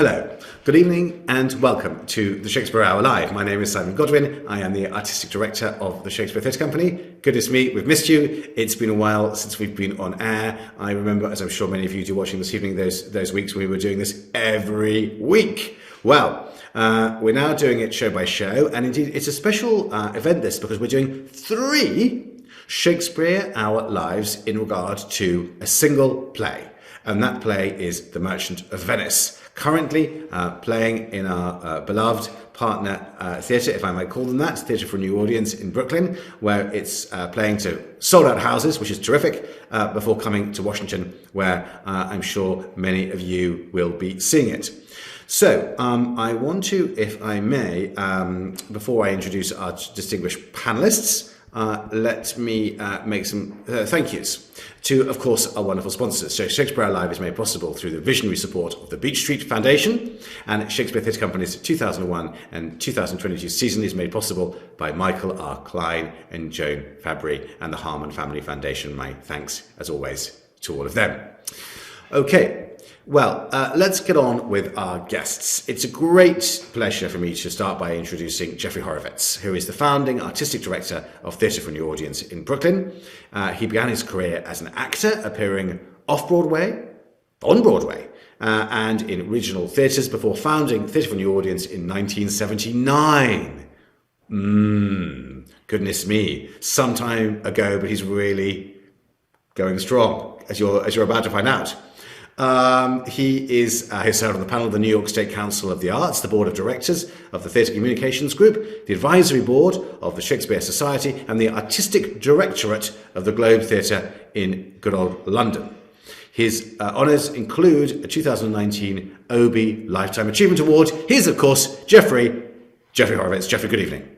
Hello, good evening and welcome to the Shakespeare Hour Live. My name is Simon Godwin. I am the Artistic Director of the Shakespeare Theatre Company. Goodness me, we've missed you. It's been a while since we've been on air. I remember, as I'm sure many of you do watching this evening, those weeks when we were doing this every week. Well, we're now doing it show by show, and indeed it's a special event this because we're doing 3 Shakespeare Hour Lives in regard to a single play. And that play is The Merchant of Venice, currently playing in our beloved partner theatre, if I might call them that, Theatre for a New Audience in Brooklyn, where it's playing to sold-out houses, which is terrific, before coming to Washington, where I'm sure many of you will be seeing it. So I want to, if I may, before I introduce our distinguished panelists, let me make some thank yous to, of course, our wonderful sponsors. So Shakespeare Live is made possible through the visionary support of the Beach Street Foundation, and Shakespeare Theatre Company's 2001 and 2022 season is made possible by Michael R. Klein and Joan Fabry and the Harmon Family Foundation. My thanks, as always, to all of them. Okay. Well, let's get on with our guests. It's a great pleasure for me to start by introducing Jeffrey Horowitz, who is the founding artistic director of Theatre for a New Audience in Brooklyn. He began his career as an actor, appearing off-Broadway, on Broadway, and in regional theatres before founding Theatre for a New Audience in 1979. Goodness me, some time ago, but he's really going strong, as you're about to find out. He has served on the panel of the New York State Council of the Arts, the Board of Directors of the Theatre Communications Group, the Advisory Board of the Shakespeare Society, and the Artistic Directorate of the Globe Theatre in good old London. His honours include a 2019 Obie Lifetime Achievement Award. Here's, of course, Jeffrey Horowitz. Jeffrey, good evening.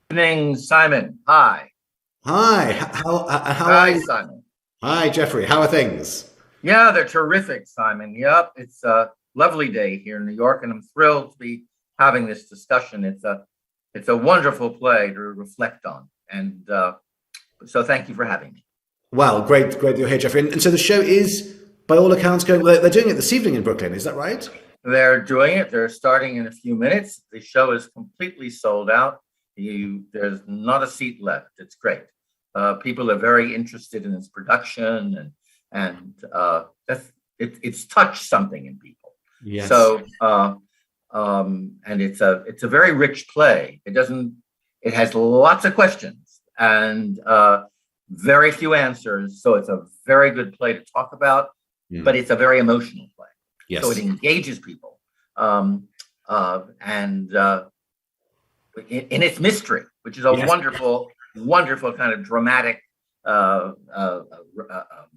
Good evening, Simon. Hi. Hi. How Hi, are you? Simon. Hi, Jeffrey. How are things? Yeah, they're terrific, Simon. Yep, it's a lovely day here in New York, and I'm thrilled to be having this discussion. It's a wonderful play to reflect on, and so thank you for having me. Well, great that you're here, Jeffrey. And so the show is, by all accounts, going. They're doing it this evening in Brooklyn. Is that right? They're doing it. They're starting in a few minutes. The show is completely sold out. There's not a seat left. It's great. People are very interested in its production, and it's touched something in people. Yes. So and it's a very rich play. It has lots of questions and very few answers. So it's a very good play to talk about, but it's a very emotional play. Yes. So it engages people, and in its mystery, which is a wonderful kind of dramatic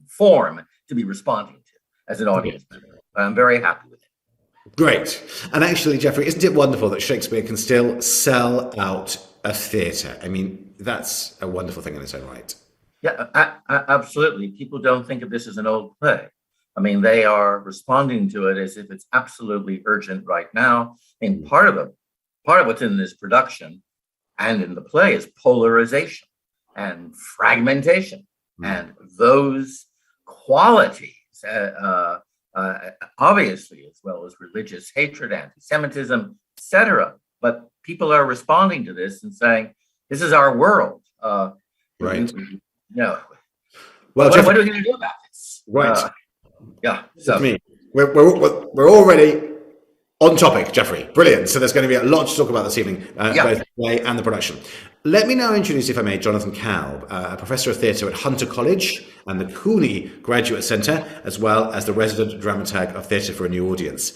form to be responding to as an audience member. I'm very happy with it. Great. And actually, Jeffrey, isn't it wonderful that Shakespeare can still sell out a theatre? I mean, that's a wonderful thing in its own right. Yeah, absolutely. People don't think of this as an old play. I mean, they are responding to it as if it's absolutely urgent right now. I mean, part of what's in this production and in the play is polarization and fragmentation, and those qualities, obviously, as well as religious hatred, anti-Semitism, etc. But people are responding to this and saying, "This is our world." Right. No. Well, what are we going to do about this? Right. Yeah. So we're already on topic, Jeffrey. Brilliant. So there's going to be a lot to talk about this evening, both the play and the production. Let me now introduce, if I may, Jonathan Kalb, a professor of theatre at Hunter College and the Cooney Graduate Centre, as well as the resident dramaturg of Theatre for a New Audience.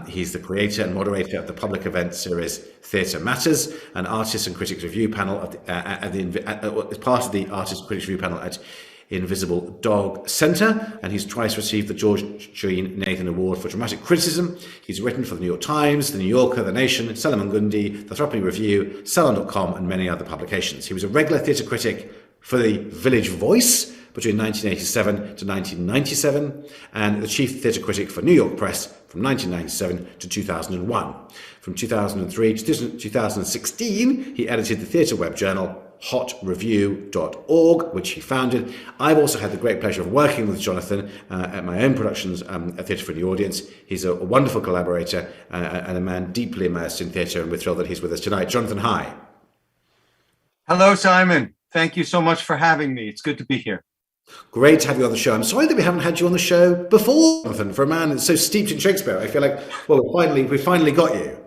He's the creator and moderator of the public event series Theatre Matters, an artists and critics review panel as part of the artists and critics review panel at Invisible Dog Centre, and he's twice received the George Jean Nathan Award for Dramatic Criticism. He's written for the New York Times, the New Yorker, The Nation, Salomon Gundi, the Threepenny Review, Salon.com, and many other publications. He was a regular theatre critic for the Village Voice between 1987 to 1997, and the chief theatre critic for New York Press from 1997 to 2001. From 2003 to 2016, he edited the theatre web journal hotreview.org, which he founded. I've also had the great pleasure of working with Jonathan at my own productions at Theatre for the Audience. He's a wonderful collaborator and a man deeply immersed in theatre, and we're thrilled that he's with us tonight. Jonathan, hi. Hello, Simon. Thank you so much for having me. It's good to be here. Great to have you on the show. I'm sorry that we haven't had you on the show before, Jonathan. For a man that's so steeped in Shakespeare, I feel like, well, we finally got you.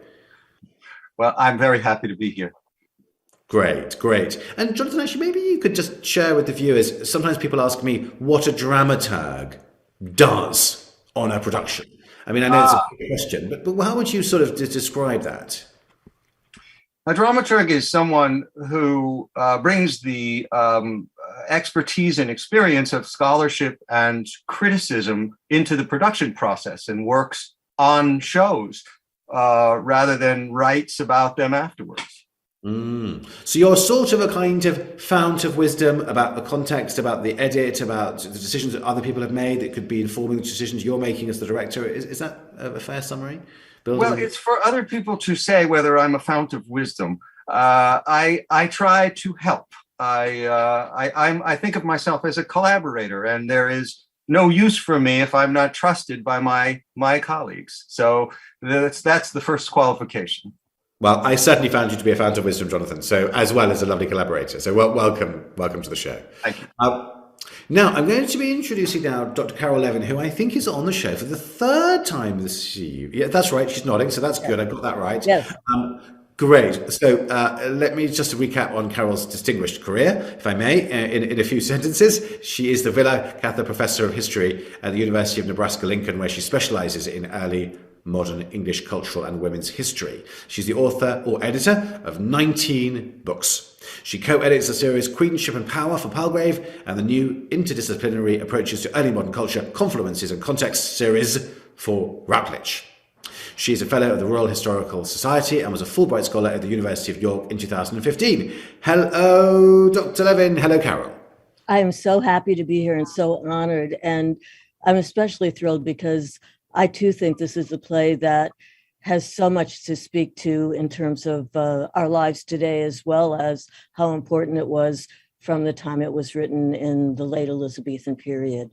Well, I'm very happy to be here. Great. And Jonathan, actually, maybe you could just share with the viewers, sometimes people ask me what a dramaturg does on a production. I mean, I know it's a big question, but how would you sort of describe that? A dramaturg is someone who brings the expertise and experience of scholarship and criticism into the production process and works on shows rather than writes about them afterwards. So you're sort of a kind of fount of wisdom about the context, about the edit, about the decisions that other people have made that could be informing the decisions you're making as the director. Is that a fair summary? Well, it's for other people to say whether I'm a fount of wisdom. I try to help. I think of myself as a collaborator, and there is no use for me if I'm not trusted by my colleagues. So that's the first qualification. Well, I certainly found you to be a fount of wisdom, Jonathan. So as well as a lovely collaborator. So welcome to the show. Thank you. Now, I'm going to be introducing now Dr. Carole Levin, who I think is on the show for the third time this year. Yeah, that's right. She's nodding, so that's good. I got that right. Yes. Great. So let me just recap on Carole's distinguished career, if I may, in a few sentences. She is the Willa Cather Professor of History at the University of Nebraska-Lincoln, where she specializes in early modern English cultural and women's history. She's the author or editor of 19 books. She co-edits the series Queenship and Power for Palgrave and the new interdisciplinary approaches to early modern culture, confluences and context series for Routledge. She is a fellow of the Royal Historical Society and was a Fulbright Scholar at the University of York in 2015. Hello, Dr. Levin. Hello, Carole. I am so happy to be here and so honored. And I'm especially thrilled because I too think this is a play that has so much to speak to in terms of our lives today, as well as how important it was from the time it was written in the late Elizabethan period.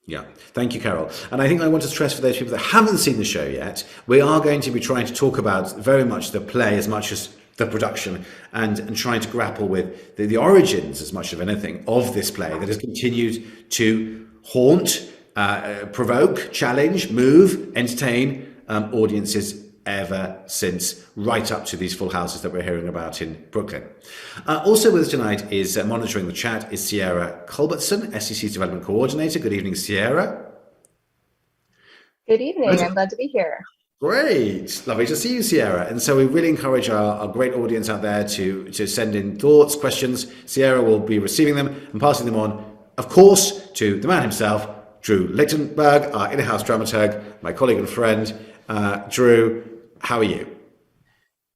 Yeah, thank you, Carole. And I think I want to stress for those people that haven't seen the show yet, we are going to be trying to talk about very much the play as much as the production and trying to grapple with the origins as much of anything of this play that has continued to haunt, provoke, challenge, move, entertain audiences ever since, right up to these full houses that we're hearing about in Brooklyn. Also with us tonight is monitoring the chat is Sierra Culbertson, SEC's Development Coordinator. Good evening, Sierra. Good evening. I'm glad to be here. Great. Lovely to see you, Sierra. And so we really encourage our great audience out there to send in thoughts, questions. Sierra will be receiving them and passing them on, of course, to the man himself, Drew Lichtenberg, our in-house dramaturg, my colleague and friend. Drew, how are you?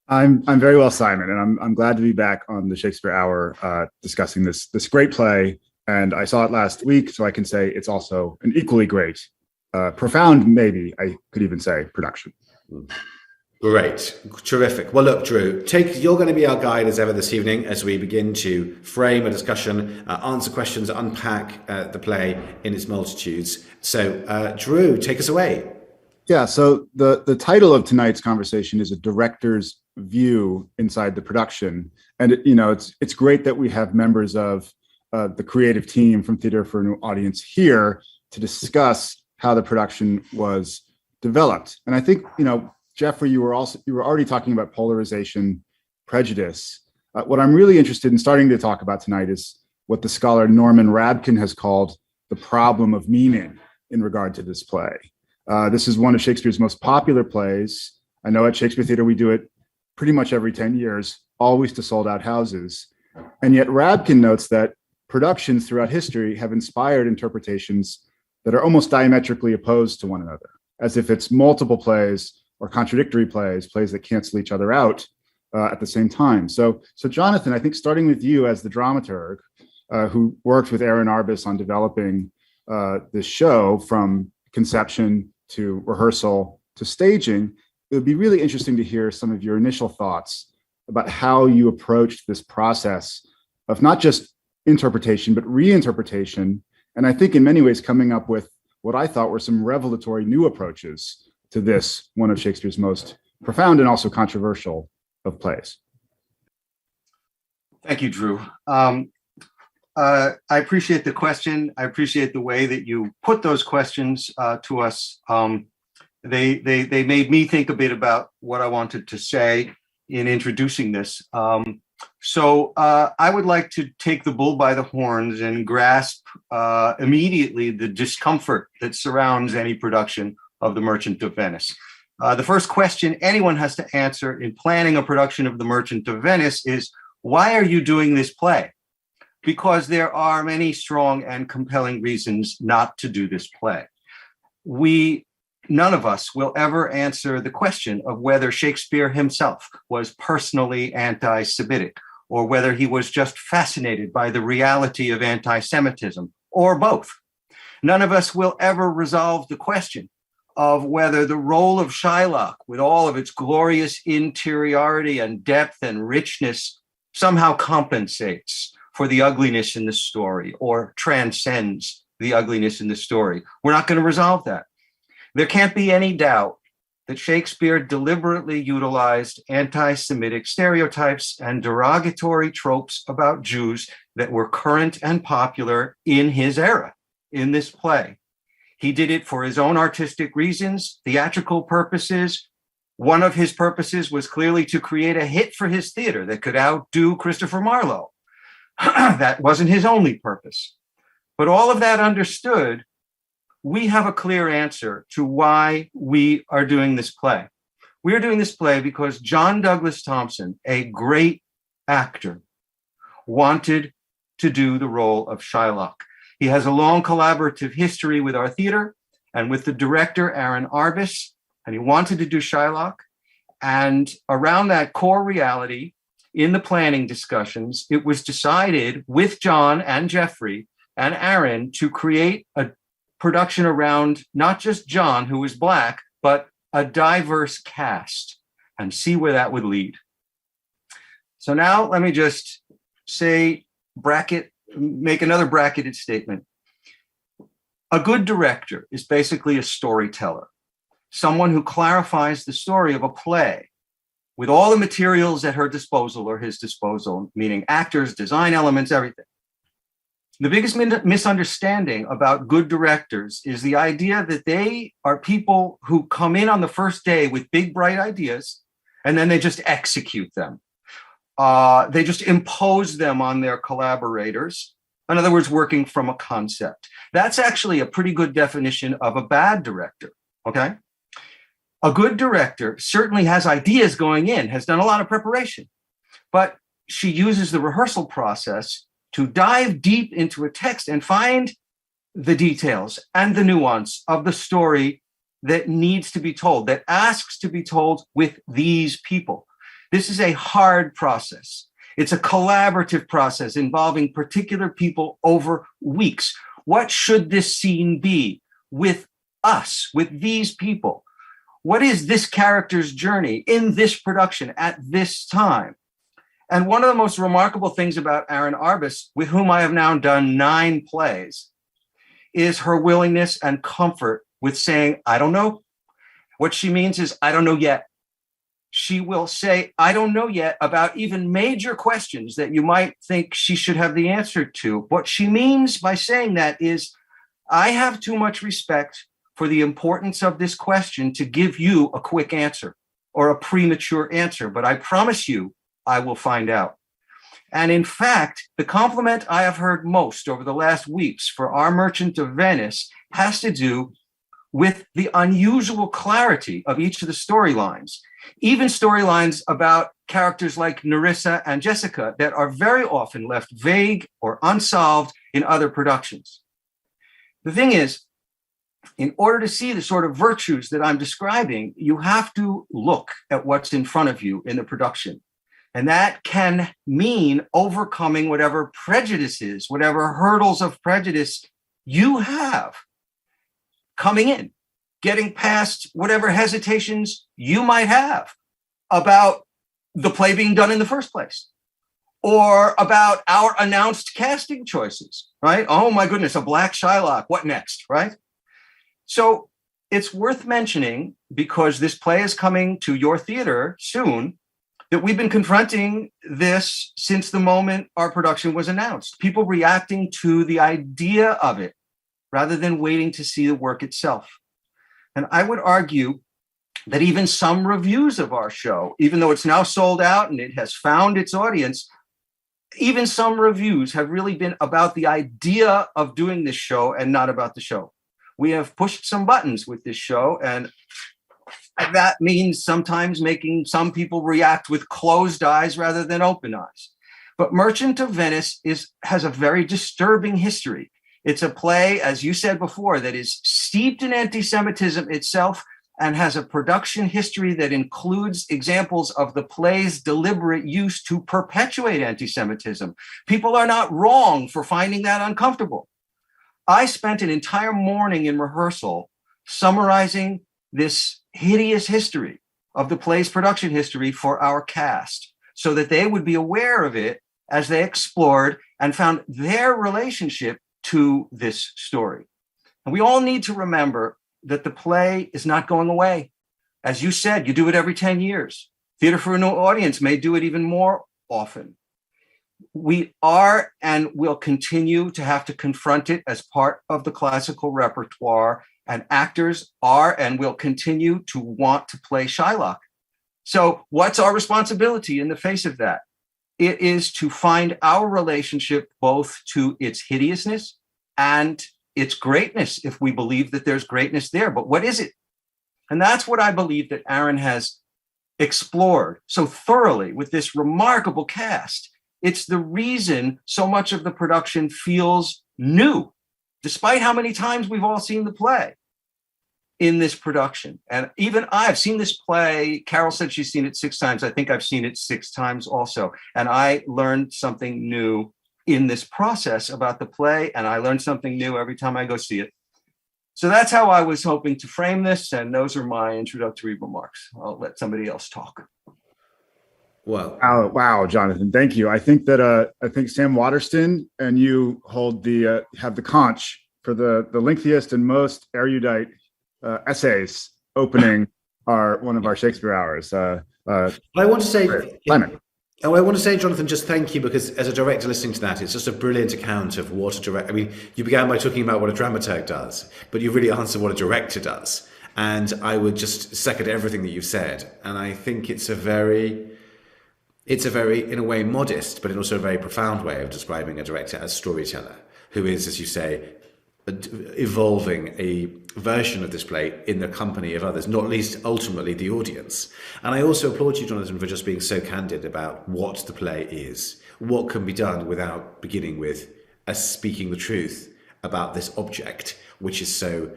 I'm very well, Simon, and I'm glad to be back on the Shakespeare Hour discussing this great play. And I saw it last week, so I can say it's also an equally great, profound, maybe I could even say, production. Great, terrific. Well, look, Drew, you're going to be our guide as ever this evening as we begin to frame a discussion, answer questions, unpack the play in its multitudes. So, Drew, take us away. Yeah, so the title of tonight's conversation is A Director's View Inside the Production. And it's great that we have members of the creative team from Theatre for a New Audience here to discuss how the production was developed. And I think, Jeffrey, you were already talking about polarization, prejudice. What I'm really interested in starting to talk about tonight is what the scholar Norman Rabkin has called the problem of meaning in regard to this play. This is one of Shakespeare's most popular plays. I know at Shakespeare Theatre we do it pretty much every 10 years, always to sold out houses. And yet Rabkin notes that productions throughout history have inspired interpretations that are almost diametrically opposed to one another, as if it's multiple plays or contradictory plays that cancel each other out at the same time. So Jonathan, I think starting with you as the dramaturg, who worked with Aaron Arbus on developing this show from conception to rehearsal to staging, it would be really interesting to hear some of your initial thoughts about how you approached this process not just interpretation, but reinterpretation. And I think in many ways coming up with what I thought were some revelatory new approaches to this, one of Shakespeare's most profound and also controversial of plays. Thank you, Drew. I appreciate the question. I appreciate the way that you put those questions to us. They made me think a bit about what I wanted to say in introducing this. So I would like to take the bull by the horns and grasp immediately the discomfort that surrounds any production of The Merchant of Venice. The first question anyone has to answer in planning a production of The Merchant of Venice is, why are you doing this play? Because there are many strong and compelling reasons not to do this play. None of us will ever answer the question of whether Shakespeare himself was personally anti-Semitic, or whether he was just fascinated by the reality of anti-Semitism, or both. None of us will ever resolve the question of whether the role of Shylock, with all of its glorious interiority and depth and richness, somehow compensates for the ugliness in the story or transcends the ugliness in the story. We're not going to resolve that. There can't be any doubt that Shakespeare deliberately utilized anti-Semitic stereotypes and derogatory tropes about Jews that were current and popular in his era, in this play. He did it for his own artistic reasons, theatrical purposes. One of his purposes was clearly to create a hit for his theater that could outdo Christopher Marlowe. That wasn't his only purpose. But all of that understood, we have a clear answer to why we are doing this play. We are doing this play because John Douglas Thompson, a great actor, wanted to do the role of Shylock. He has a long collaborative history with our theater and with the director, Aaron Arbus, and he wanted to do Shylock. And around that core reality, in the planning discussions, it was decided with John and Jeffrey and Aaron to create a production around not just John, who was Black, but a diverse cast, and see where that would lead. So now let me just make another bracketed statement. A good director is basically a storyteller, someone who clarifies the story of a play with all the materials at her disposal or his disposal, meaning actors, design elements, everything. The biggest misunderstanding about good directors is the idea that they are people who come in on the first day with big, bright ideas, and then they just execute them. They just impose them on their collaborators. In other words, working from a concept. That's actually a pretty good definition of a bad director, okay? A good director certainly has ideas going in, has done a lot of preparation, but she uses the rehearsal process to dive deep into a text and find the details and the nuance of the story that needs to be told, that asks to be told with these people. This is a hard process. It's a collaborative process involving particular people over weeks. What should this scene be with us, with these people? What is this character's journey in this production at this time? And one of the most remarkable things about Aaron Arbus, with whom I have now done 9 plays, is her willingness and comfort with saying, I don't know. What she means is, I don't know yet. She will say, I don't know yet about even major questions that you might think she should have the answer to. What she means by saying that is, I have too much respect for the importance of this question to give you a quick answer or a premature answer, but I promise you, I will find out. And in fact, the compliment I have heard most over the last weeks for our Merchant of Venice has to do with the unusual clarity of each of the storylines, even storylines about characters like Nerissa and Jessica that are very often left vague or unsolved in other productions. The thing is, in order to see the sort of virtues that I'm describing, you have to look at what's in front of you in the production. And that can mean overcoming whatever prejudices, whatever hurdles of prejudice you have coming in, getting past whatever hesitations you might have about the play being done in the first place, or about our announced casting choices, right? Oh my goodness, a black Shylock, what next, right? So it's worth mentioning, because this play is coming to your theater soon, that we've been confronting this since the moment our production was announced. People reacting to the idea of it rather than waiting to see the work itself. And I would argue that even some reviews of our show, even though it's now sold out and it has found its audience, even some reviews have really been about the idea of doing this show and not about the show. We have pushed some buttons with this show, and that means sometimes making some people react with closed eyes rather than open eyes. But Merchant of Venice has a very disturbing history. It's a play, as you said before, that is steeped in anti-Semitism itself and has a production history that includes examples of the play's deliberate use to perpetuate anti-Semitism. People are not wrong for finding that uncomfortable. I spent an entire morning in rehearsal summarizing this hideous history of the play's production history for our cast, so that they would be aware of it as they explored and found their relationship to this story. And we all need to remember that the play is not going away. As you said, you do it every 10 years. Theater for a New Audience may do it even more often. We are and will continue to have to confront it as part of the classical repertoire, and actors are and will continue to want to play Shylock. So what's our responsibility in the face of that? It is to find our relationship both to its hideousness and its greatness, if we believe that there's greatness there. But what is it? And that's what I believe that Aaron has explored so thoroughly with this remarkable cast. It's the reason so much of the production feels new, despite how many times we've all seen the play in this production. And even I've seen this play. Carole said she's seen it 6 times. I think I've seen it 6 times also. And I learned something new in this process about the play, and I learn something new every time I go see it. So that's how I was hoping to frame this, and those are my introductory remarks. I'll let somebody else talk. Well, wow, Jonathan, thank you. I think that I think Sam Waterston and you hold the have the conch for the lengthiest and most erudite essays opening one of our Shakespeare hours. I want to say, Simon. I want to say, Jonathan, just thank you, because as a director listening to that, it's just a brilliant account of what a director. I mean, you began by talking about what a dramaturg does, but you really answered what a director does. And I would just second everything that you've said. And I think it's a very, in a way, modest, but in also a very profound way of describing a director as storyteller, who is, as you say, evolving a version of this play in the company of others, not least ultimately the audience. And I also applaud you, Jonathan, for just being so candid about what the play is, what can be done without beginning with us speaking the truth about this object, which is so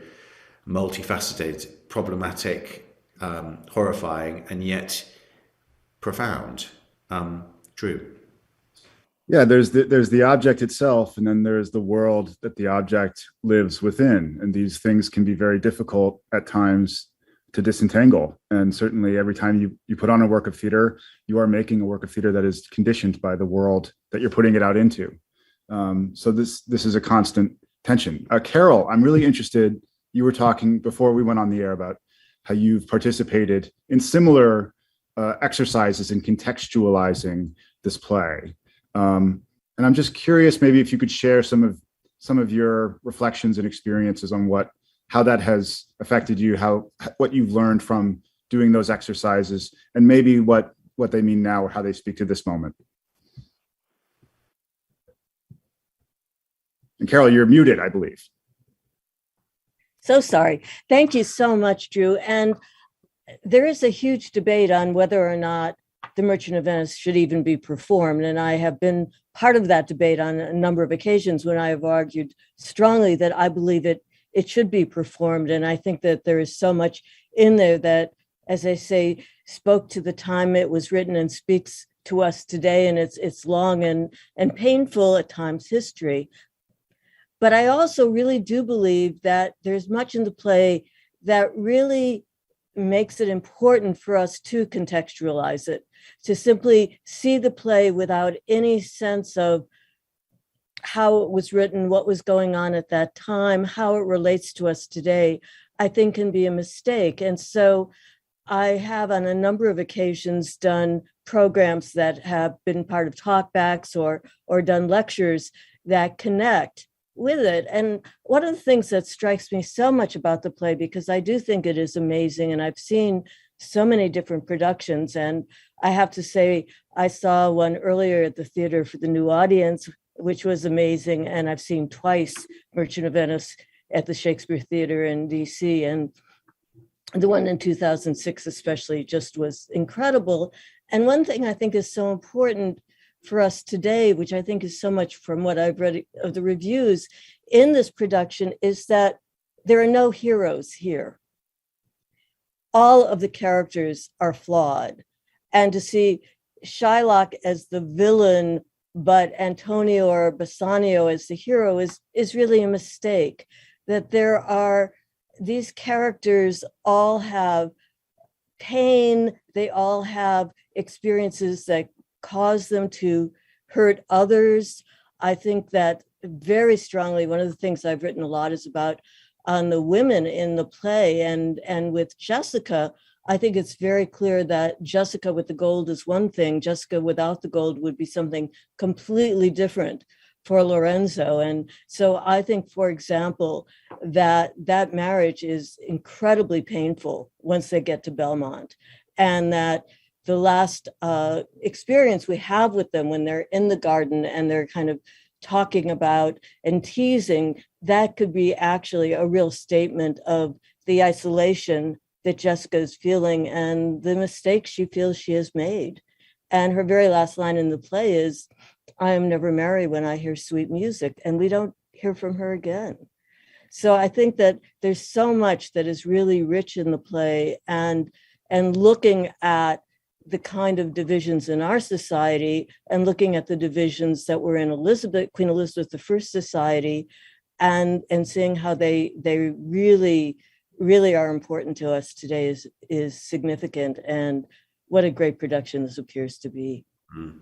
multifaceted, problematic, horrifying, and yet profound. True. Yeah, there's the object itself, and then there's the world that the object lives within. And these things can be very difficult at times to disentangle. And certainly every time you put on a work of theater, you are making a work of theater that is conditioned by the world that you're putting it out into. So this is a constant tension. Carole, I'm really interested. You were talking before we went on the air about how you've participated in similar exercises in contextualizing this play. And I'm just curious, maybe if you could share some of your reflections and experiences on how that has affected you, what you've learned from doing those exercises, and maybe what they mean now or how they speak to this moment. And Carole, you're muted, I believe. So sorry. Thank you so much, Drew. And there is a huge debate on whether or not The Merchant of Venice should even be performed. And I have been part of that debate on a number of occasions when I have argued strongly that I believe it should be performed. And I think that there is so much in there that, as I say, spoke to the time it was written and speaks to us today, and it's long and painful at times history. But I also really do believe that there's much in the play that really makes it important for us to contextualize it, to simply see the play without any sense of how it was written, what was going on at that time, how it relates to us today, I think can be a mistake. And so I have on a number of occasions done programs that have been part of talkbacks or done lectures that connect with it. And one of the things that strikes me so much about the play, because I do think it is amazing, and I've seen so many different productions, and I have to say, I saw one earlier at the theater for the new audience, which was amazing. And I've seen twice Merchant of Venice at the Shakespeare Theater in DC. And the one in 2006 especially just was incredible. And one thing I think is so important for us today, which I think is so much from what I've read of the reviews in this production, is that there are no heroes here. All of the characters are flawed. And to see Shylock as the villain, but Antonio or Bassanio as the hero is really a mistake. That there are, these characters all have pain, they all have experiences that cause them to hurt others. I think that very strongly, one of the things I've written a lot is about on the women in the play, and with Jessica, I think it's very clear that Jessica with the gold is one thing, Jessica without the gold would be something completely different for Lorenzo. And so I think, for example, that marriage is incredibly painful once they get to Belmont, and that the last experience we have with them when they're in the garden and they're kind of talking about and teasing, that could be actually a real statement of the isolation that Jessica is feeling and the mistakes she feels she has made. And her very last line in the play is, "I am never merry when I hear sweet music," and we don't hear from her again. So I think that there's so much that is really rich in the play, and looking at the kind of divisions in our society and looking at the divisions that were in Queen Elizabeth I society, and seeing how they really are important to us today is significant. And what a great production this appears to be. Mm.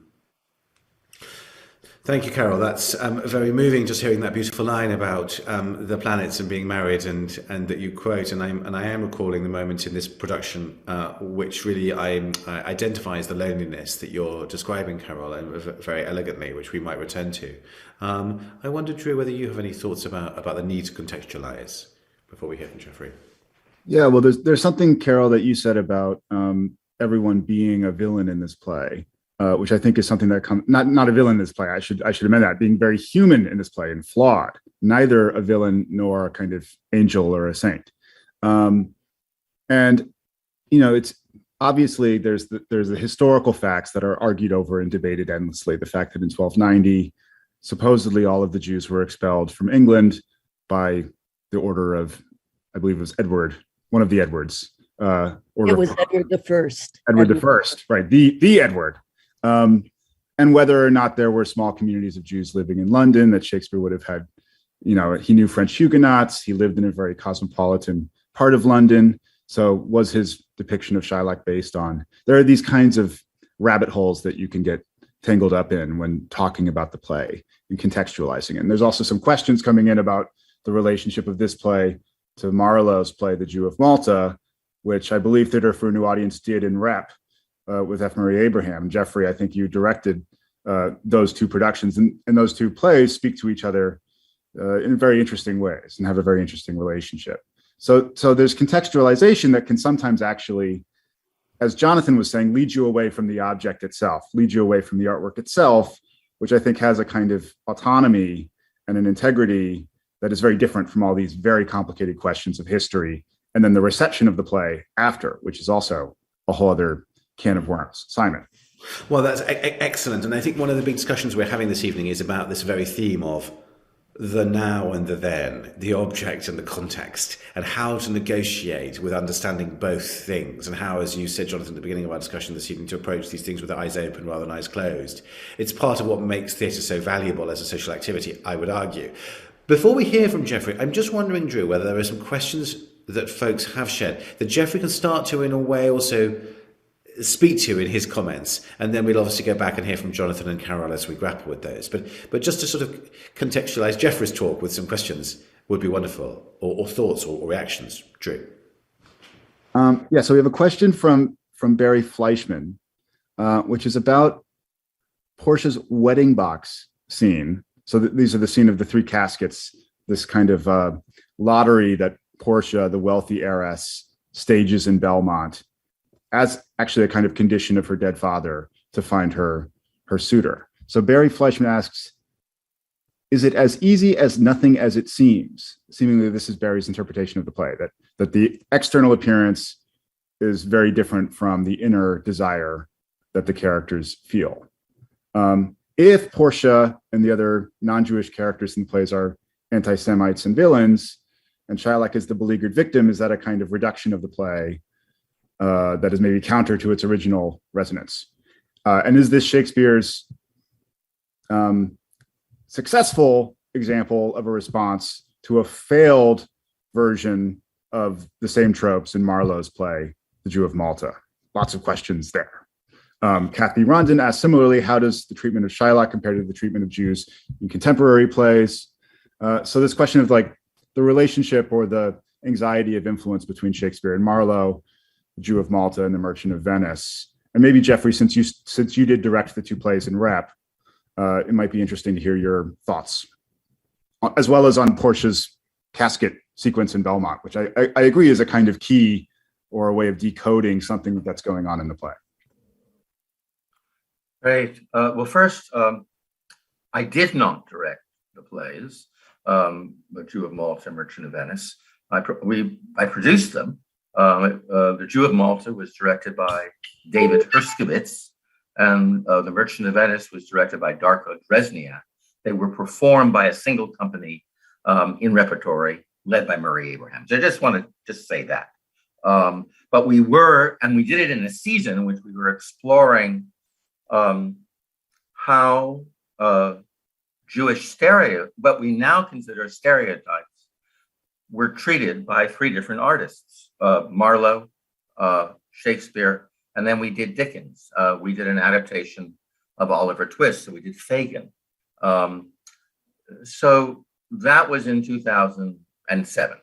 Thank you, Carole. That's very moving, just hearing that beautiful line about the planets and being married, and that you quote. And I am recalling the moment in this production which really identifies the loneliness that you're describing, Carole, and very elegantly, which we might return to. I wonder, Drew, whether you have any thoughts about the need to contextualize before we hear from Jeffrey. Yeah, well, there's something, Carole, that you said about everyone being a villain in this play. Which I think is something that comes, not a villain in this play. I should amend that, being very human in this play and flawed, neither a villain nor a kind of angel or a saint. And it's obviously there's the historical facts that are argued over and debated endlessly. The fact that in 1290, supposedly all of the Jews were expelled from England by the order of, I believe it was Edward, one of the Edwards. It was Edward the First. Edward the First, right? The Edward. And whether or not there were small communities of Jews living in London, that Shakespeare would have had, he knew French Huguenots, he lived in a very cosmopolitan part of London. So was his depiction of Shylock based on? There are these kinds of rabbit holes that you can get tangled up in when talking about the play and contextualizing it. And there's also some questions coming in about the relationship of this play to Marlowe's play, The Jew of Malta, which I believe Theatre for a New Audience did in rep. With F. Murray Abraham. Jeffrey, I think you directed those two productions, and those two plays speak to each other in very interesting ways and have a very interesting relationship. So there's contextualization that can sometimes actually, as Jonathan was saying, lead you away from the object itself, lead you away from the artwork itself, which I think has a kind of autonomy and an integrity that is very different from all these very complicated questions of history, and then the reception of the play after, which is also a whole other can of worms. Simon. Well, that's excellent. And I think one of the big discussions we're having this evening is about this very theme of the now and the then, the object and the context, and how to negotiate with understanding both things, and how, as you said, Jonathan, at the beginning of our discussion this evening, to approach these things with eyes open rather than eyes closed. It's part of what makes theatre so valuable as a social activity, I would argue. Before we hear from Jeffrey, I'm just wondering, Drew, whether there are some questions that folks have shared that Jeffrey can start to, in a way, also speak to in his comments, and then we'll obviously go back and hear from Jonathan and Carole as we grapple with those. But just to sort of contextualize Jeffrey's talk with some questions would be wonderful, or thoughts or reactions. Drew. Yeah, so we have a question from Barry Fleischman, which is about Portia's wedding box scene. So these are the scene of the three caskets, this kind of lottery that Portia, the wealthy heiress, stages in Belmont as actually a kind of condition of her dead father to find her suitor. So Barry Fleischman asks, is it as easy as nothing as it seems? Seemingly, this is Barry's interpretation of the play, that the external appearance is very different from the inner desire that the characters feel. If Portia and the other non-Jewish characters in the plays are anti-Semites and villains, and Shylock is the beleaguered victim, is that a kind of reduction of the play that is maybe counter to its original resonance? And is this Shakespeare's successful example of a response to a failed version of the same tropes in Marlowe's play, The Jew of Malta? Lots of questions there. Kathy Rondon asks, similarly, how does the treatment of Shylock compare to the treatment of Jews in contemporary plays? So this question of like the relationship or the anxiety of influence between Shakespeare and Marlowe, The Jew of Malta and The Merchant of Venice. And maybe Jeffrey, since you did direct the two plays in rep, it might be interesting to hear your thoughts, as well as on Portia's casket sequence in Belmont, which I agree is a kind of key or a way of decoding something that's going on in the play. Great. Well, first, I did not direct the plays, The Jew of Malta and Merchant of Venice. I produced them. The Jew of Malta was directed by David Herskovitz, and The Merchant of Venice was directed by Darko Dresniak. They were performed by a single company in repertory, led by Murray Abraham. So I just want to just say that. But we did it in a season in which we were exploring how Jewish what we now consider stereotypes, were treated by three different artists, Marlowe, Shakespeare, and then we did Dickens. We did an adaptation of Oliver Twist, so we did Fagin. So that was in 2007.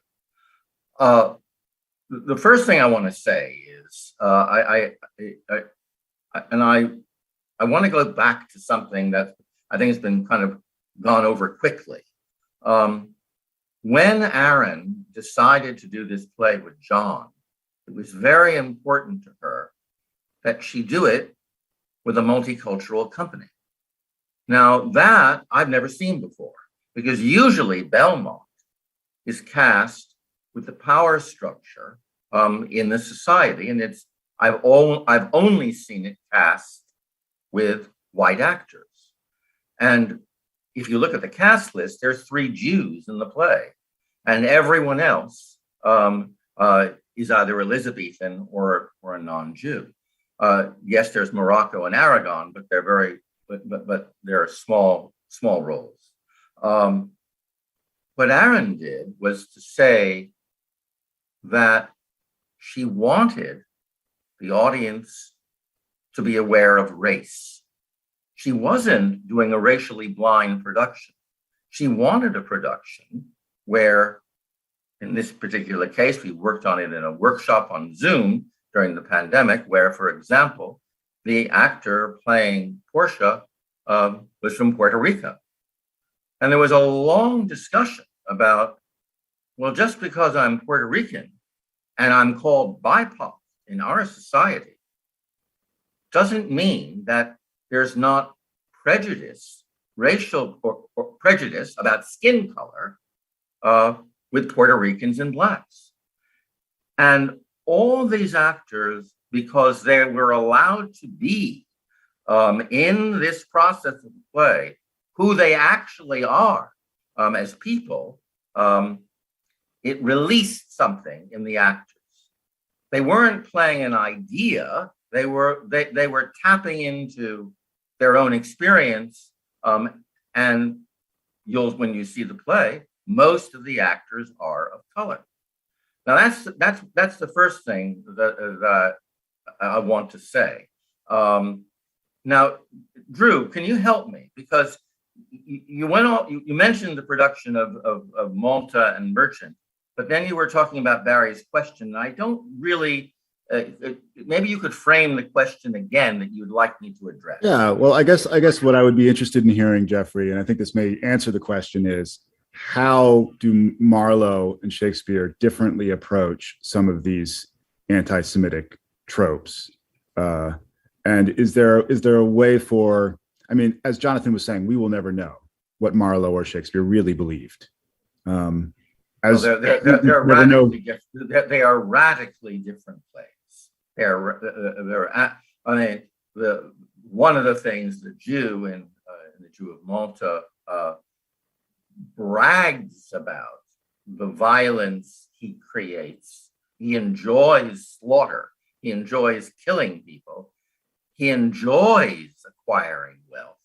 The first thing I want to say is, I want to go back to something that I think has been kind of gone over quickly. When Aaron decided to do this play with John, it was very important to her that she do it with a multicultural company. Now that I've never seen before, because usually Belmont is cast with the power structure in the society, and I've only seen it cast with white actors. And if you look at the cast list, there's 3 Jews in the play, and everyone else is either Elizabethan or a non-Jew. Yes, there's Morocco and Aragon, but they're small roles. What Aaron did was to say that she wanted the audience to be aware of race. She wasn't doing a racially blind production. She wanted a production where, in this particular case, we worked on it in a workshop on Zoom during the pandemic, where, for example, the actor playing Portia was from Puerto Rico. And there was a long discussion about, well, just because I'm Puerto Rican and I'm called BIPOC in our society doesn't mean that there's not prejudice, racial or prejudice about skin color with Puerto Ricans and Blacks. And all these actors, because they were allowed to be in this process of the play who they actually are as people, it released something in the actors. They weren't playing an idea. They were tapping into their own experience. And when you see the play, most of the actors are of color. Now that's the first thing that I want to say. Now, Drew, can you help me? Because you went on, you mentioned the production of Malta and Merchant, but then you were talking about Barry's question. And I don't really, maybe you could frame the question again that you'd like me to address. Yeah, well, I guess what I would be interested in hearing, Jeffrey, and I think this may answer the question, is how do Marlowe and Shakespeare differently approach some of these anti-Semitic tropes? And is there a way for, I mean, as Jonathan was saying, we will never know what Marlowe or Shakespeare really believed. They're radically different. They are radically different plays. One of the things the Jew in the Jew of Malta brags about the violence he creates. He enjoys slaughter. He enjoys killing people. He enjoys acquiring wealth.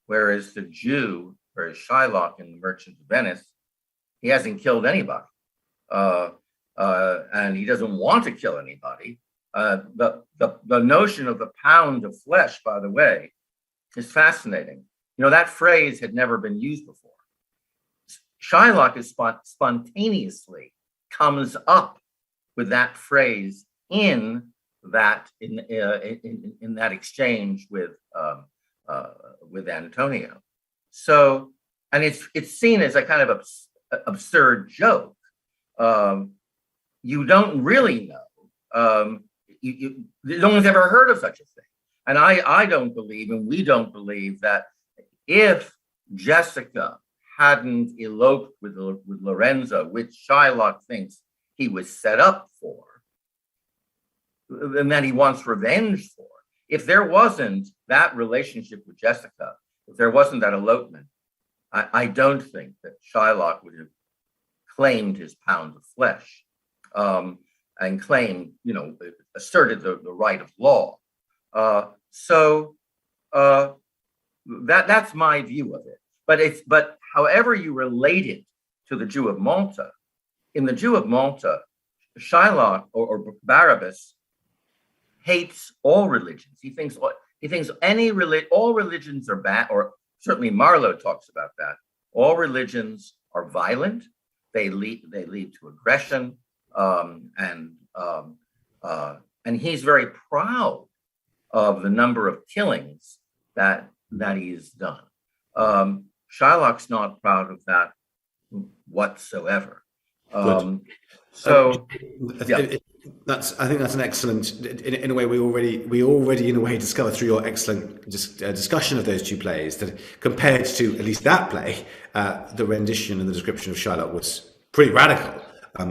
Whereas the Jew, whereas Shylock in The Merchant of Venice, he hasn't killed anybody. And he doesn't want to kill anybody. The notion of the pound of flesh, by the way, is fascinating. You know, that phrase had never been used before. Shylock is spontaneously comes up with that phrase in that exchange with Antonio. So, and it's seen as a kind of absurd joke. You don't really know. No one's ever heard of such a thing. And I don't believe, and we don't believe, that if Jessica hadn't eloped with Lorenzo, which Shylock thinks he was set up for, and that he wants revenge for, if there wasn't that relationship with Jessica, if there wasn't that elopement, I don't think that Shylock would have claimed his pound of flesh and claimed, asserted the right of law. So that's my view of it. But however you relate it to the Jew of Malta, in the Jew of Malta, Shylock or Barabbas hates all religions. He thinks all religions are bad, or certainly Marlowe talks about that. All religions are violent. They lead to aggression, and he's very proud of the number of killings that he's done. Shylock's not proud of that whatsoever. I think that's an excellent. In a way, we already in a way discovered through your excellent discussion of those two plays that compared to at least that play, the rendition and the description of Shylock was pretty radical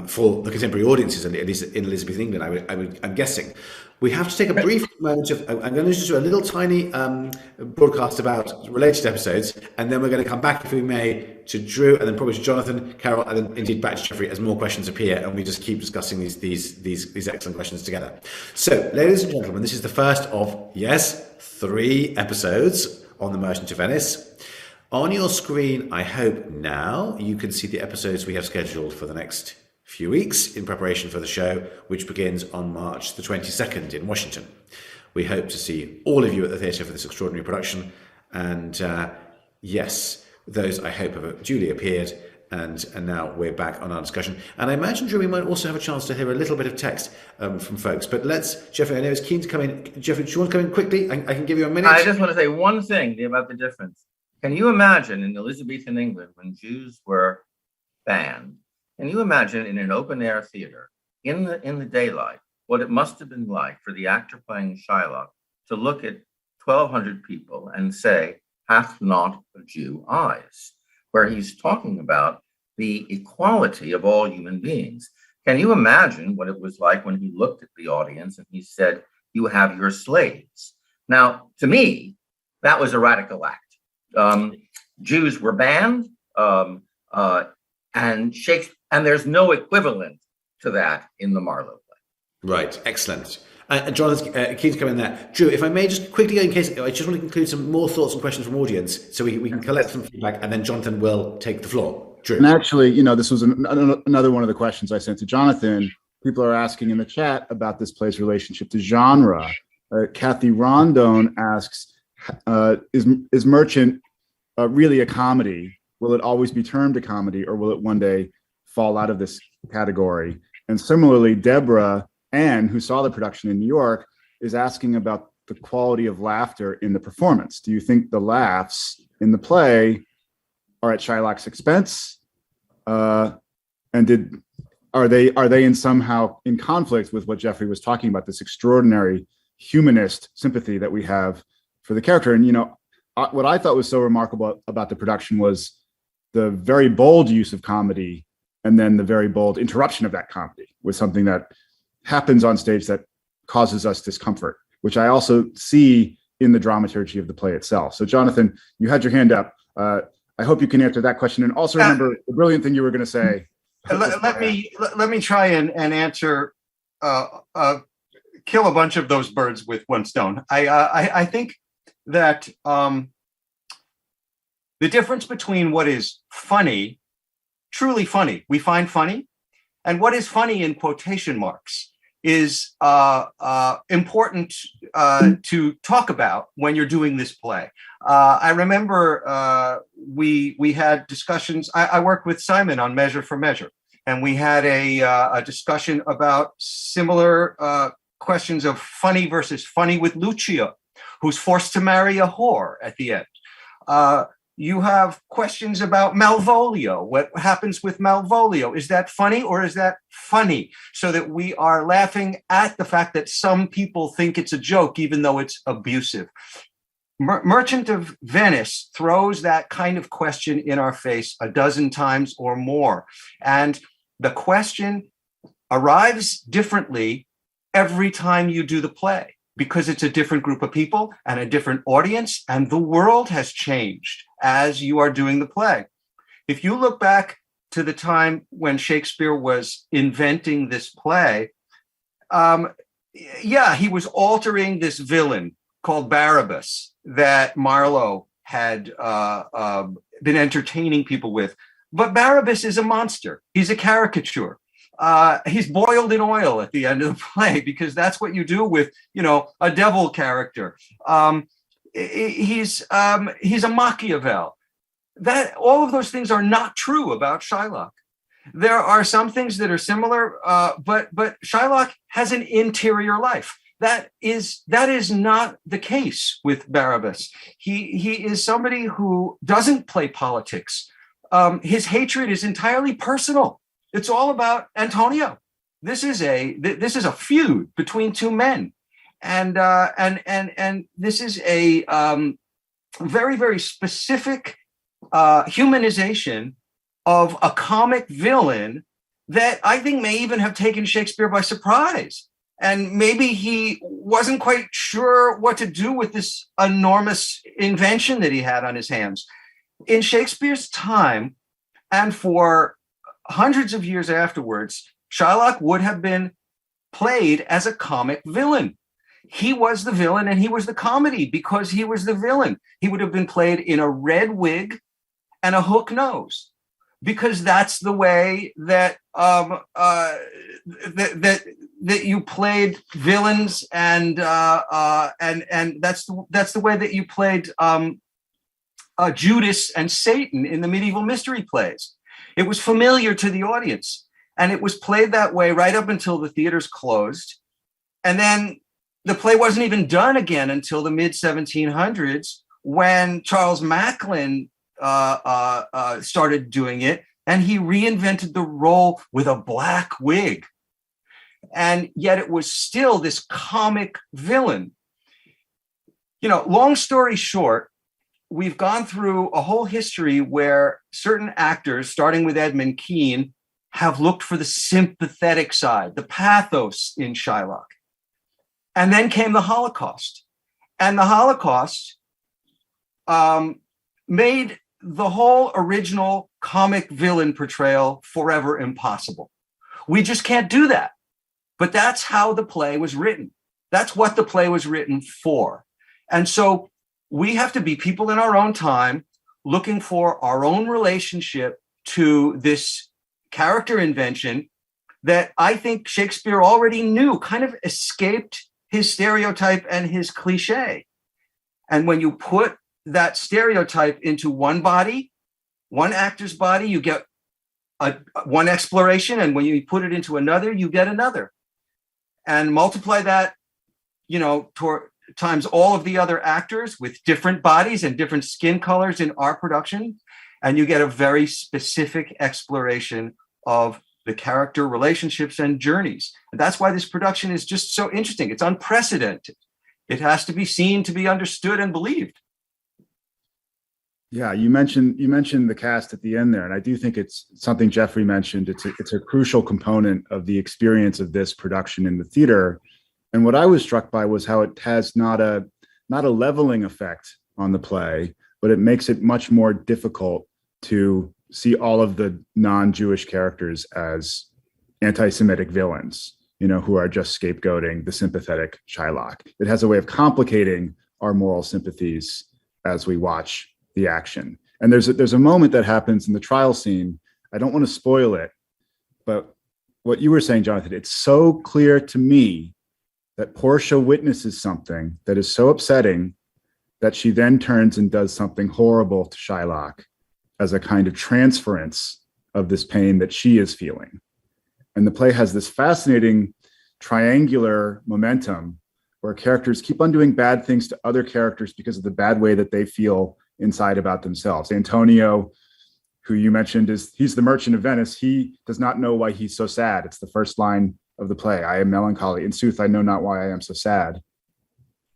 for the contemporary audiences, at least in Elizabethan England. I'm guessing. We have to take a brief moment of. I'm going to just do a little tiny broadcast about related episodes, and then we're going to come back, if we may, to Drew, and then probably to Jonathan, Carole, and then indeed back to Jeffrey as more questions appear, and we just keep discussing these excellent questions together. So, ladies and gentlemen, this is the first of 3 episodes on The Merchant of Venice. On your screen, I hope now you can see the episodes we have scheduled for the next few weeks in preparation for the show, which begins on March the 22nd in Washington. We hope to see all of you at the theatre for this extraordinary production. And yes, those I hope have duly appeared. And now we're back on our discussion. And I imagine, Drew, we might also have a chance to hear a little bit of text from folks. But Jeffrey, I know is keen to come in. Jeffrey, do you want to come in quickly? I can give you a minute. I just want to say one thing about the difference. Can you imagine in Elizabethan England when Jews were banned? Can you imagine in an open-air theater, in the daylight, what it must have been like for the actor playing Shylock to look at 1,200 people and say, "Hath not a Jew eyes?" Where he's talking about the equality of all human beings. Can you imagine what it was like when he looked at the audience and he said, "You have your slaves"? Now, to me, that was a radical act. Jews were banned, and Shakespeare. And there's no equivalent to that in the Marlowe play. Right, excellent. John is keen to come in there. Drew, if I may just quickly, in case, I just want to include some more thoughts and questions from audience so we can collect some feedback, and then Jonathan will take the floor. Drew. And actually, this was another one of the questions I sent to Jonathan. People are asking in the chat about this play's relationship to genre. Kathy Rondone asks, is Merchant really a comedy? Will it always be termed a comedy, or will it one day fall out of this category? And similarly, Deborah Ann, who saw the production in New York, is asking about the quality of laughter in the performance. Do you think the laughs in the play are at Shylock's expense? And are they somehow in conflict with what Jeffrey was talking about, this extraordinary humanist sympathy that we have for the character? And what I thought was so remarkable about the production was the very bold use of comedy, and then the very bold interruption of that comedy with something that happens on stage that causes us discomfort, which I also see in the dramaturgy of the play itself. So Jonathan, you had your hand up. I hope you can answer that question. And also remember the brilliant thing you were going to say. Let me try and answer, kill a bunch of those birds with one stone. I think that the difference between what is funny, truly funny, we find funny, and what is funny in quotation marks is important to talk about when you're doing this play. I remember we had discussions. I worked with Simon on Measure for Measure, and we had a discussion about similar questions of funny versus funny with Lucia, who's forced to marry a whore at the end. You have questions about Malvolio. What happens with Malvolio? Is that funny or is that funny? So that we are laughing at the fact that some people think it's a joke, even though it's abusive. Merchant of Venice throws that kind of question in our face a dozen times or more. And the question arrives differently every time you do the play, because it's a different group of people and a different audience, and the world has changed as you are doing the play. If you look back to the time when Shakespeare was inventing this play, he was altering this villain called Barabbas that Marlowe had been entertaining people with. But Barabbas is a monster. He's a caricature. He's boiled in oil at the end of the play, because that's what you do with, a devil character. He's a Machiavel. That all of those things are not true about Shylock. There are some things that are similar, but Shylock has an interior life. That is not the case with Barabbas. He is somebody who doesn't play politics. His hatred is entirely personal. It's all about Antonio. This is a feud between two men, and this is a very, very specific humanization of a comic villain that I think may even have taken Shakespeare by surprise. And maybe he wasn't quite sure what to do with this enormous invention that he had on his hands. In Shakespeare's time, and for hundreds of years afterwards, Shylock would have been played as a comic villain. He was the villain and he was the comedy because he was the villain. He would have been played in a red wig and a hook nose, because that's the way that that you played villains, and that's the way that you played Judas and Satan in the medieval mystery plays. It was familiar to the audience, and it was played that way right up until the theaters closed. And then the play wasn't even done again until the mid-1700s, when Charles Macklin started doing it, and he reinvented the role with a black wig. And yet it was still this comic villain. Long story short, we've gone through a whole history where certain actors, starting with Edmund Kean, have looked for the sympathetic side, the pathos in Shylock. And then came the Holocaust. And the Holocaust made the whole original comic villain portrayal forever impossible. We just can't do that. But that's how the play was written. That's what the play was written for. And so we have to be people in our own time looking for our own relationship to this character invention that I think Shakespeare already knew, kind of escaped his stereotype and his cliche. And when you put that stereotype into one body, one actor's body, you get one exploration. And when you put it into another, you get another. And multiply that, times all of the other actors with different bodies and different skin colors in our production. And you get a very specific exploration of the character relationships and journeys. And that's why this production is just so interesting. It's unprecedented. It has to be seen to be understood and believed. Yeah, you mentioned the cast at the end there, and I do think it's something Jeffrey mentioned. It's a crucial component of the experience of this production in the theater. And what I was struck by was how it has not a leveling effect on the play, but it makes it much more difficult to see all of the non-Jewish characters as anti-Semitic villains, who are just scapegoating the sympathetic Shylock. It has a way of complicating our moral sympathies as we watch the action. And there's a moment that happens in the trial scene. I don't want to spoil it, but what you were saying, Jonathan, it's so clear to me that Portia witnesses something that is so upsetting that she then turns and does something horrible to Shylock as a kind of transference of this pain that she is feeling. And the play has this fascinating triangular momentum where characters keep on doing bad things to other characters because of the bad way that they feel inside about themselves. Antonio, who you mentioned, he's the merchant of Venice. He does not know why he's so sad. It's the first line of the play. I am melancholy. In sooth, I know not why I am so sad.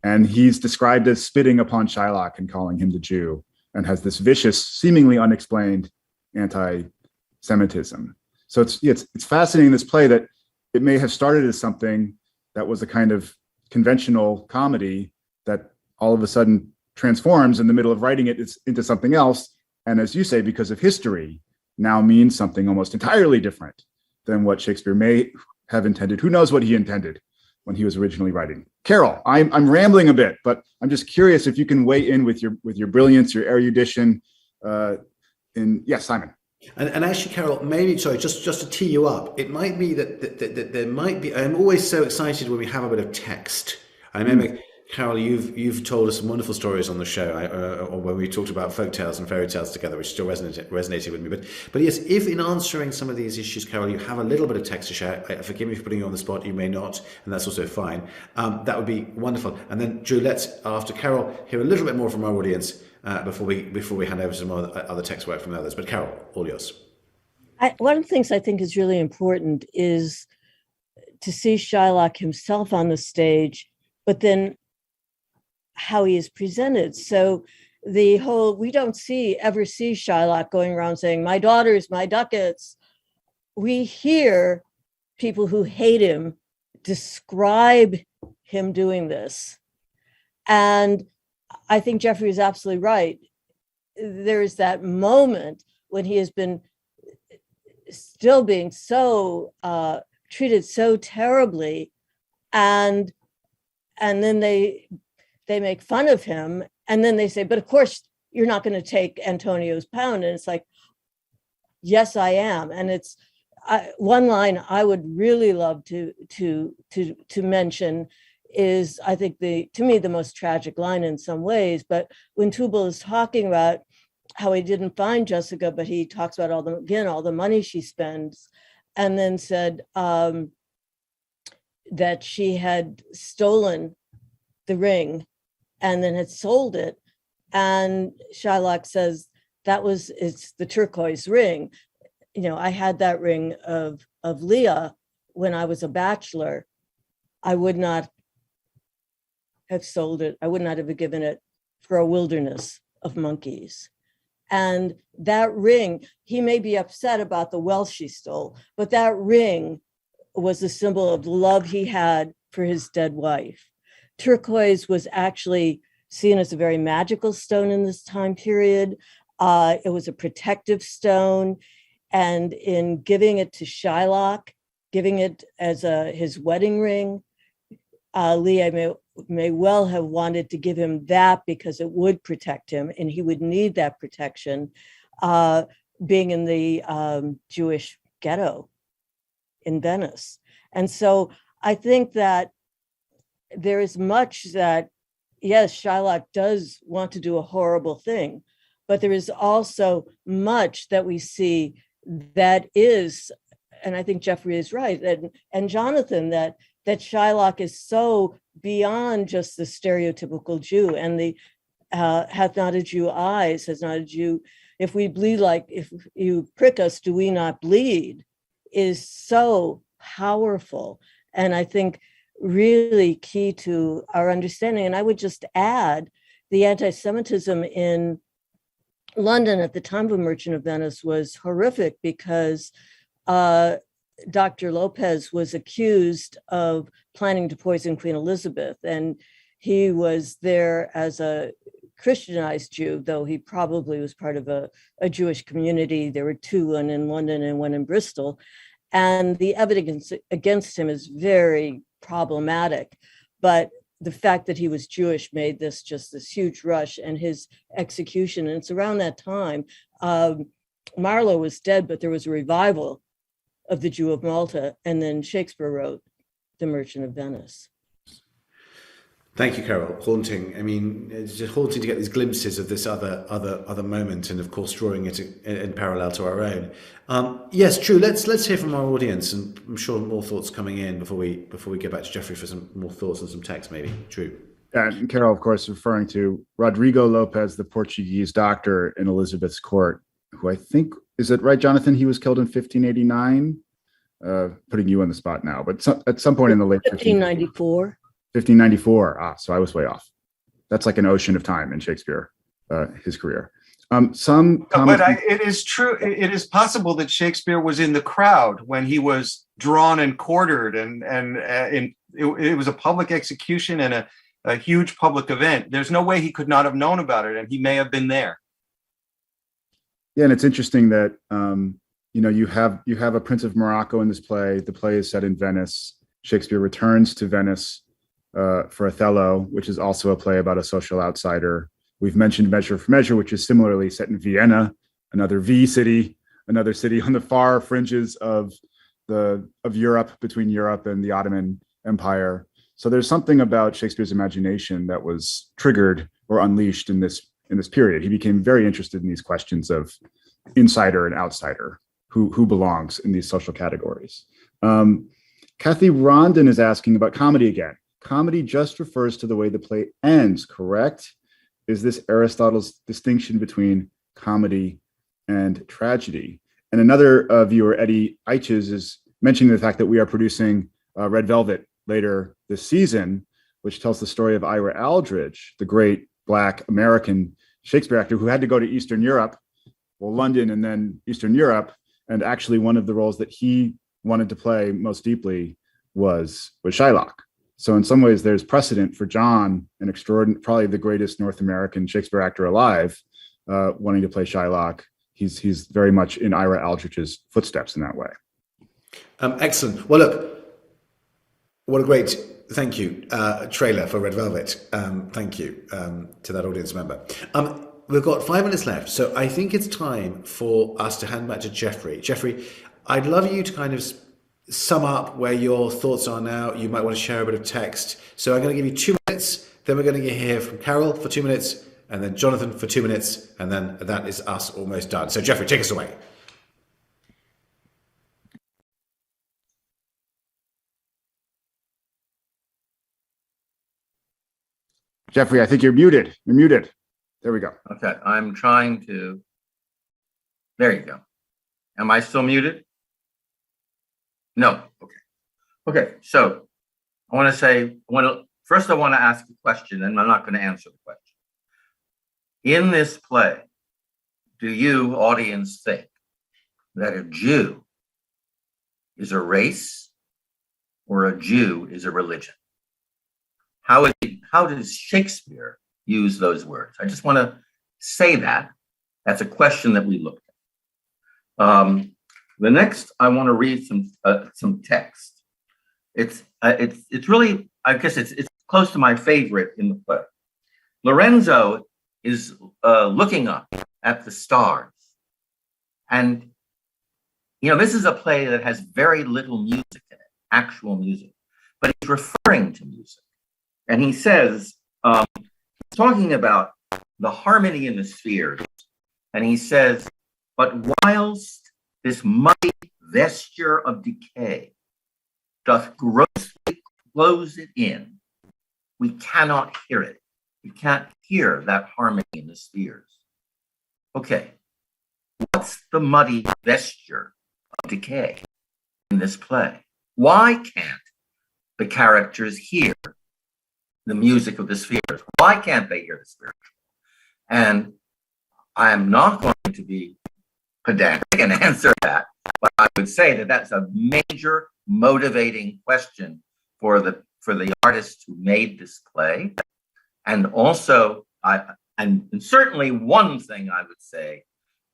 And he's described as spitting upon Shylock and calling him the Jew, and has this vicious, seemingly unexplained anti-Semitism. So it's fascinating, this play, that it may have started as something that was a kind of conventional comedy that all of a sudden transforms in the middle of writing it into something else. And as you say, because of history, now means something almost entirely different than what Shakespeare may have intended. Who knows what he intended when he was originally writing? Carole, I'm rambling a bit, but I'm just curious if you can weigh in with your brilliance, your erudition. Yes, Simon. And actually, Carole, maybe, sorry, just to tee you up, it might be that there might be, I'm always so excited when we have a bit of text. I remember, Carole, you've told us some wonderful stories on the show, or when we talked about folk tales and fairy tales together, which still resonated with me. But yes, if in answering some of these issues, Carole, you have a little bit of text to share, forgive me for putting you on the spot, you may not, and that's also fine. That would be wonderful. And then, Drew, let's, after Carole, hear a little bit more from our audience before we hand over to some other text work from others. But Carole, all yours. One of the things I think is really important is to see Shylock himself on the stage, but then how he is presented. So the whole, we don't ever see Shylock going around saying, my daughters, my ducats. We hear people who hate him describe him doing this. And I think Jeffrey is absolutely right. There is that moment when he has been still being so treated so terribly, and then they make fun of him, and then they say, but of course you're not going to take Antonio's pound. And it's like, yes, I am. And it's one line I would really love to mention is, I think, to me the most tragic line in some ways, but when Tubal is talking about how he didn't find Jessica, but he talks about all the money she spends, and then said that she had stolen the ring and then had sold it. And Shylock says, it's the turquoise ring. I had that ring of Leah when I was a bachelor. I would not have sold it. I would not have given it for a wilderness of monkeys. And that ring, he may be upset about the wealth she stole, but that ring was a symbol of the love he had for his dead wife. Turquoise was actually seen as a very magical stone in this time period. It was a protective stone. And in giving it to Shylock, giving it as his wedding ring, Lee may well have wanted to give him that because it would protect him, and he would need that protection, being in the Jewish ghetto in Venice. And so I think that there is much that, yes, Shylock does want to do a horrible thing, but there is also much that we see that is, and I think Jeffrey is right, and Jonathan, that Shylock is so beyond just the stereotypical Jew, and the hath not a Jew eyes, has not a Jew, if we bleed like, if you prick us, do we not bleed, is so powerful. And I think really key to our understanding. And I would just add the anti-Semitism in London at the time of Merchant of Venice was horrific because Dr. Lopez was accused of planning to poison Queen Elizabeth. And he was there as a Christianized Jew, though he probably was part of a Jewish community. There were two, one in London and one in Bristol. And the evidence against him is very problematic. But the fact that he was Jewish made this just this huge rush, and his execution. And it's around that time, Marlowe was dead, but there was a revival of the Jew of Malta. And then Shakespeare wrote The Merchant of Venice. Thank you, Carole. Haunting. I mean, it's just haunting to get these glimpses of this other moment, and of course, drawing it in parallel to our own. Yes, true. Let's hear from our audience, and I'm sure more thoughts coming in before we get back to Jeffrey for some more thoughts and some text, maybe. True. And Carole, of course, referring to Rodrigo Lopez, the Portuguese doctor in Elizabeth's court, who I think, is it right, Jonathan? He was killed in 1589. Putting you on the spot now, but at some point in the late 1594. 1594. So I was way off. That's like an ocean of time in Shakespeare, his career. It is true. It is possible that Shakespeare was in the crowd when he was drawn and quartered, and it was a public execution and a huge public event. There's no way he could not have known about it, and he may have been there. Yeah, and it's interesting that you have a Prince of Morocco in this play. The play is set in Venice. Shakespeare returns to Venice for Othello, which is also a play about a social outsider. We've mentioned Measure for Measure, which is similarly set in Vienna, another V city, another city on the far fringes of Europe, between Europe and the Ottoman Empire. So there's something about Shakespeare's imagination that was triggered or unleashed in this period. He became very interested in these questions of insider and outsider, who belongs in these social categories. Kathy Rondon is asking about comedy again. Comedy just refers to the way the play ends, correct? Is this Aristotle's distinction between comedy and tragedy? And another viewer, Eddie Eiches, is mentioning the fact that we are producing Red Velvet later this season, which tells the story of Ira Aldridge, the great Black American Shakespeare actor who had to go to Eastern Europe, London and then Eastern Europe. And actually one of the roles that he wanted to play most deeply was Shylock. So in some ways, there's precedent for John, an extraordinary, probably the greatest North American Shakespeare actor alive, wanting to play Shylock. He's very much in Ira Aldridge's footsteps in that way. Excellent. Well, look, what a great thank you trailer for Red Velvet. Thank you to that audience member. We've got 5 minutes left, so I think it's time for us to hand back to Jeffrey. Jeffrey, I'd love you to kind of sum up where your thoughts are now. You might want to share a bit of text. So I'm going to give you 2 minutes, then we're going to hear from Carole for 2 minutes, and then Jonathan for 2 minutes, and then that is us almost done. So Jeffrey, take us away. Jeffrey, I think you're muted. You're muted. There we go. Okay, I'm trying to. There you go. Am I still muted? No. Okay. So I want to say, first I want to ask a question, and I'm not going to answer the question. In this play, do you, audience, think that a Jew is a race or a Jew is a religion? How does Shakespeare use those words? I just want to say that. That's a question that we looked at. The next, I want to read some text. It's really I guess it's close to my favorite in the play. Lorenzo is looking up at the stars. And, this is a play that has very little music in it, actual music, but he's referring to music. And he says, talking about the harmony in the spheres, and he says, but whilst this mighty vesture of decay doth grossly close it in, we cannot hear it. We can't hear that harmony in the spheres. Okay, what's the muddy vesture of decay in this play? Why can't the characters hear the music of the spheres? Why can't they hear the spiritual? And I am not going to be pedantic and answer that, but I would say that that's a major motivating question for the artists who made this play. And also, and certainly one thing I would say,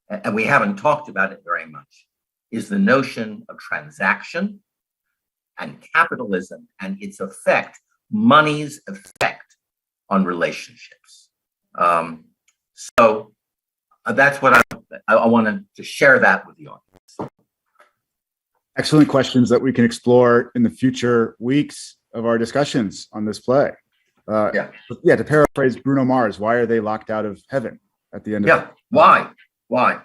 and we haven't talked about it very much, is the notion of transaction and capitalism and its effect, money's effect on relationships. So that's what I wanted to share that with the audience. Excellent questions that we can explore in the future weeks of our discussions on this play. To paraphrase Bruno Mars, why are they locked out of heaven at the end of it? Why?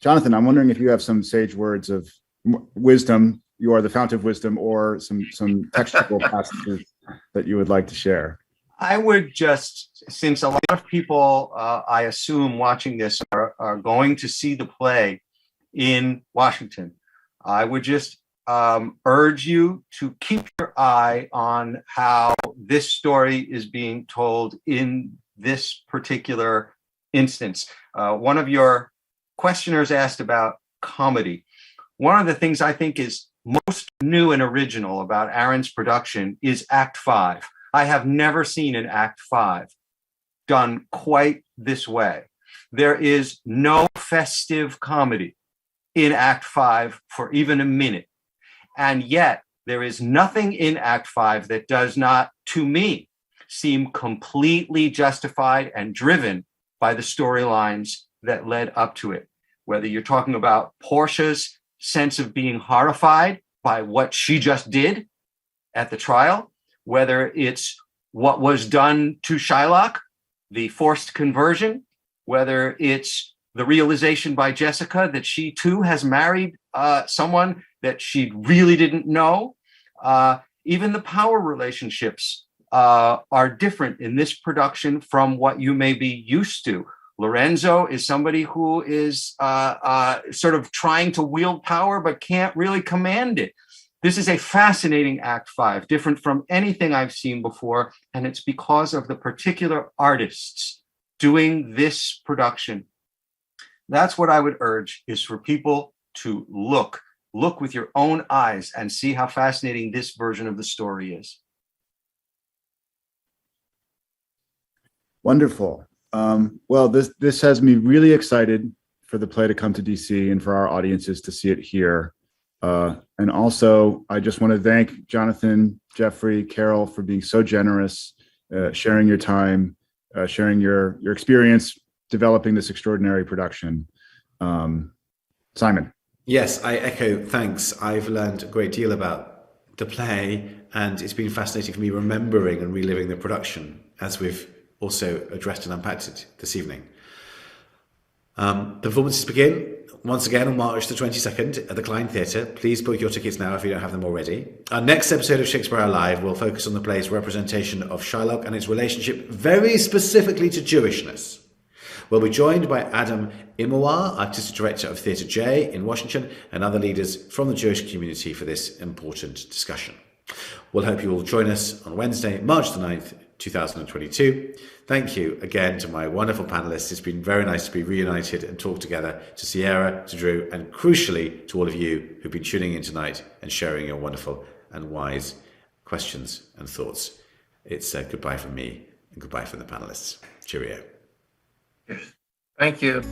Jonathan, I'm wondering if you have some sage words of wisdom. You are the fount of wisdom, or some textual passages that you would like to share. I would just, since a lot of people, I assume, watching this are going to see the play in Washington, I would just urge you to keep your eye on how this story is being told in this particular instance. One of your questioners asked about comedy. One of the things I think is most new and original about Aaron's production is Act 5. I have never seen an Act 5 done quite this way. There is no festive comedy in Act 5 for even a minute. And yet there is nothing in Act 5 that does not, to me, seem completely justified and driven by the storylines that led up to it. Whether you're talking about Portia's sense of being horrified by what she just did at the trial, whether it's what was done to Shylock, the forced conversion, whether it's the realization by Jessica that she too has married someone that she really didn't know. Even the power relationships are different in this production from what you may be used to. Lorenzo is somebody who is sort of trying to wield power but can't really command it. This is a fascinating Act 5, different from anything I've seen before, and it's because of the particular artists doing this production. That's what I would urge, is for people to look with your own eyes and see how fascinating this version of the story is. Wonderful. Well, this has me really excited for the play to come to DC and for our audiences to see it here. And also, I just want to thank Jonathan, Jeffrey, Carole for being so generous, sharing your time, sharing your experience developing this extraordinary production. Simon. Yes, I echo thanks. I've learned a great deal about the play, and it's been fascinating for me remembering and reliving the production as we've also addressed and unpacked it this evening. The performances begin once again on March the 22nd at the Klein Theatre. Please book your tickets now if you don't have them already. Our next episode of Shakespeare Hour Live will focus on the play's representation of Shylock and its relationship very specifically to Jewishness. We'll be joined by Adam Imawar, Artistic Director of Theatre J in Washington, and other leaders from the Jewish community for this important discussion. We'll hope you will join us on Wednesday, March the 9th, 2022. Thank you again to my wonderful panelists. It's been very nice to be reunited and talk together, to Sierra, to Drew, and crucially to all of you who've been tuning in tonight and sharing your wonderful and wise questions and thoughts. It's goodbye from me and goodbye from the panelists. Cheerio. Thank you.